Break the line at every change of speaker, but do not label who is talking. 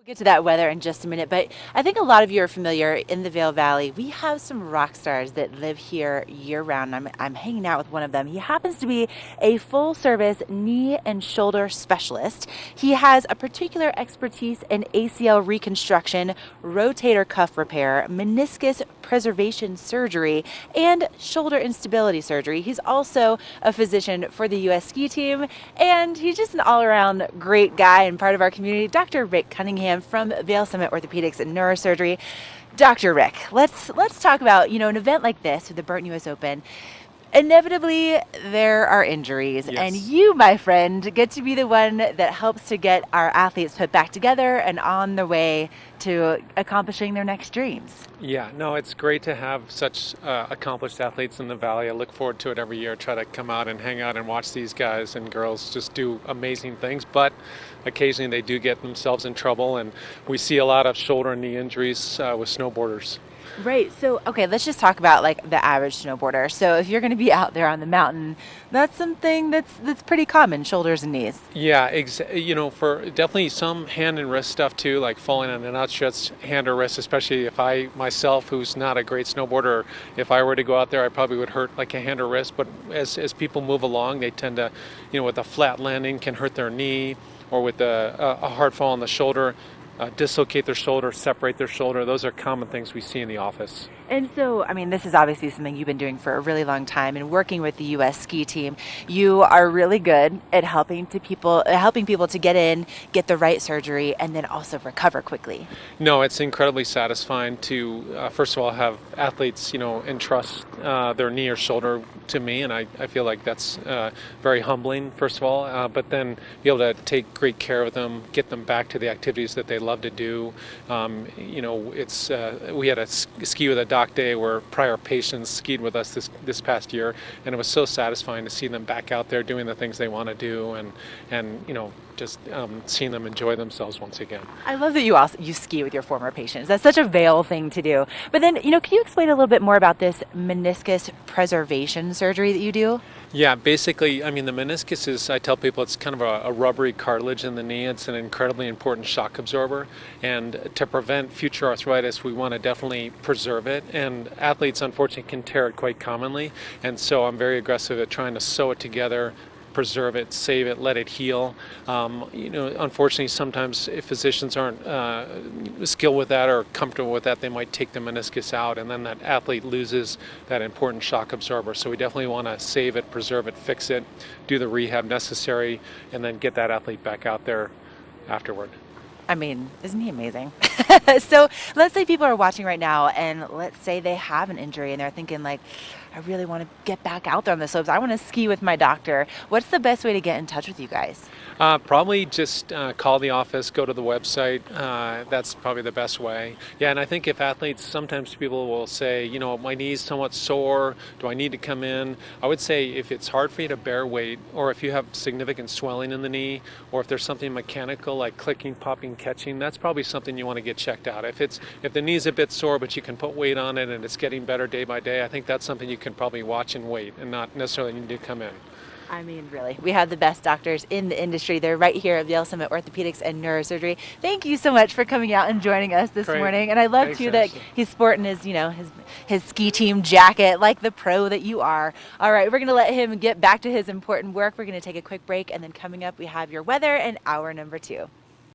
Get to that weather in just a minute, but I think a lot of you are familiar in the Vail Valley. We have some rock stars that live here year round. I'm hanging out with one of them. He happens to be a full service knee and shoulder specialist. He has a particular expertise in ACL reconstruction, rotator cuff repair, meniscus preservation surgery, and shoulder instability surgery. He's also a physician for the U.S. ski team, and he's just an all-around great guy and part of our community. Dr. Rick Cunningham from Vail-Summit Orthopaedics and Neurosurgery. Dr. Rick, let's talk about, an event like this with the Burton U.S. Open. Inevitably, there are injuries,
Yes.
and you, my friend, get to be the one that helps to get our athletes put back together and on their way to accomplishing their next dreams.
Yeah, no, it's great to have such accomplished athletes in the Valley. I look forward to it every year. Try to come out and hang out and watch these guys and girls just do amazing things, but occasionally they do get themselves in trouble, and we see a lot of shoulder and knee injuries with snowboarders.
Right. So, okay, let's just talk about like the average snowboarder. So, if you're going to be out there on the mountain, that's something that's pretty common, shoulders and knees.
Yeah, for definitely some hand and wrist stuff too, like falling on an outstretched hand or wrist, especially if I myself, who's not a great snowboarder, if I were to go out there, I probably would hurt like a hand or wrist. But as people move along, they tend to, with a flat landing, can hurt their knee, or with a hard fall on the shoulder, dislocate their shoulder, separate their shoulder. Those are common things we see in the office.
And so, this is obviously something you've been doing for a really long time, and working with the U.S. ski team, you are really good at helping people to get in, get the right surgery, and then also recover quickly.
No, it's incredibly satisfying to, first of all, have athletes, entrust their knee or shoulder to me, and I feel like that's very humbling, first of all, but then be able to take great care of them, get them back to the activities that they love to do. We had a ski with a doc day where prior patients skied with us this past year, and it was so satisfying to see them back out there doing the things they want to do, and just seeing them enjoy themselves once again.
I love that you ski with your former patients. That's such a Vail thing to do. But then, can you explain a little bit more about this meniscus preservation surgery that you do?
Yeah, basically, the meniscus is, I tell people, it's kind of a rubbery cartilage in the knee. It's an incredibly important shock absorber. And to prevent future arthritis, we want to definitely preserve it. And athletes, unfortunately, can tear it quite commonly. And so I'm very aggressive at trying to sew it together, preserve it, save it, let it heal. Unfortunately, sometimes if physicians aren't skilled with that or comfortable with that, they might take the meniscus out, and then that athlete loses that important shock absorber. So we definitely want to save it, preserve it, fix it, do the rehab necessary, and then get that athlete back out there afterward.
Isn't he amazing? So let's say people are watching right now, and let's say they have an injury and they're thinking like, I really want to get back out there on the slopes. I want to ski with my doctor. What's the best way to get in touch with you guys?
Probably just call the office, go to the website. That's probably the best way. Yeah, and I think if athletes, sometimes people will say, my knee's somewhat sore. Do I need to come in? I would say if it's hard for you to bear weight, or if you have significant swelling in the knee, or if there's something mechanical like clicking, popping, catching, that's probably something you want to get checked out. If the knee's a bit sore, but you can put weight on it and it's getting better day by day, I think that's something you can probably watch and wait and not necessarily need to come in.
Really, we have the best doctors in the industry. They're right here at Vail-Summit Orthopaedics and Neurosurgery. Thank you so much for coming out and joining us this morning. And I love too that he's sporting his ski team jacket like the pro that you are. All right, we're going to let him get back to his important work. We're going to take a quick break, and then coming up we have your weather and hour number 2.